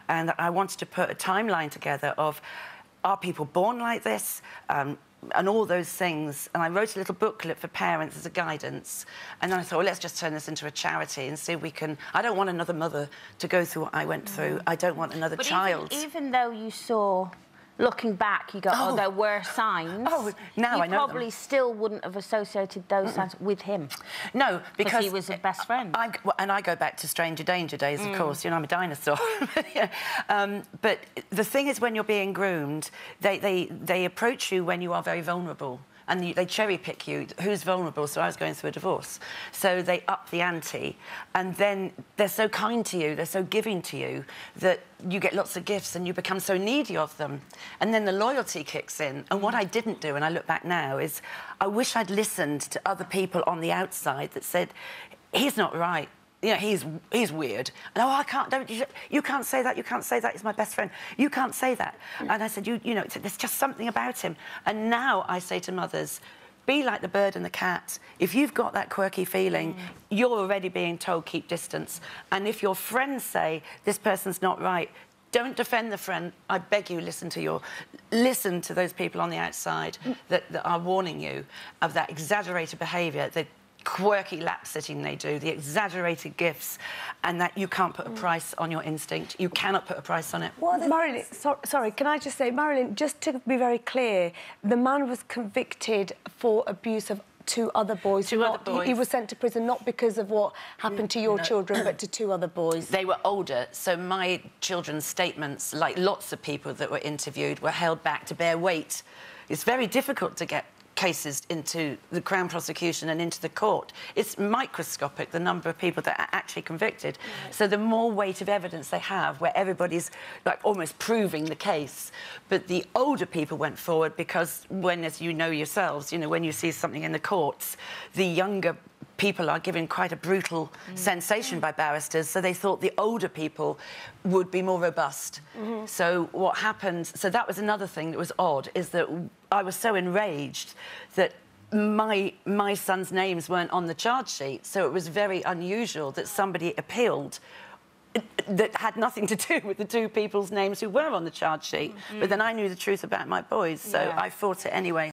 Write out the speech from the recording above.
and I wanted to put a timeline together of, are people born like this? And all those things. And I wrote a little booklet for parents as a guidance. And then I thought, well, let's just turn this into a charity and see if we can... I don't want another mother to go through what I went through. I don't want another child. Even though you saw... Looking back, you go, oh, there were signs. Oh, now I know them. You probably still wouldn't have associated those signs with him. No, because... he was a best friend. And I go back to stranger danger days, of course. You know, I'm a dinosaur. But the thing is, when you're being groomed, they approach you when you are very vulnerable. And they cherry-pick you. Who's vulnerable? So I was going through a divorce. So they up the ante. And then they're so kind to you, they're so giving to you, that you get lots of gifts and you become so needy of them. And then the loyalty kicks in. And what I didn't do, and I look back now, is I wish I'd listened to other people on the outside that said, he's not right. You know, he's weird. No, I can't, you can't say that, you can't say that, he's my best friend. You can't say that. And I said, you know, there's just something about him. And now I say to mothers, be like the bird and the cat. If you've got that quirky feeling, you're already being told, keep distance. And if your friends say, this person's not right, don't defend the friend. I beg you, listen to those people on the outside that are warning you of that exaggerated behaviour, the quirky lap-sitting they do, the exaggerated gifts, and that you can't put a price on your instinct. You cannot put a price on it. Well, Marilyn, sorry, can I just say, Marilyn, just to be very clear, the man was convicted for abuse of two other boys. Two other boys. He was sent to prison not because of what happened to your children, but to two other boys. They were older, so my children's statements, like lots of people that were interviewed, were held back to bear weight. It's very difficult to get cases into the Crown prosecution and into the court. It's microscopic, the number of people that are actually convicted. So the more weight of evidence they have, where everybody's like almost proving the case. But the older people went forward because when, as you know yourselves, you know, when you see something in the courts, the younger people are given quite a brutal sensation by barristers, so they thought the older people would be more robust. So what happened... So that was another thing that was odd, is that I was so enraged that my son's names weren't on the charge sheet, so it was very unusual that somebody appealed that had nothing to do with the two people's names who were on the charge sheet. But then I knew the truth about my boys, so I fought it anyway.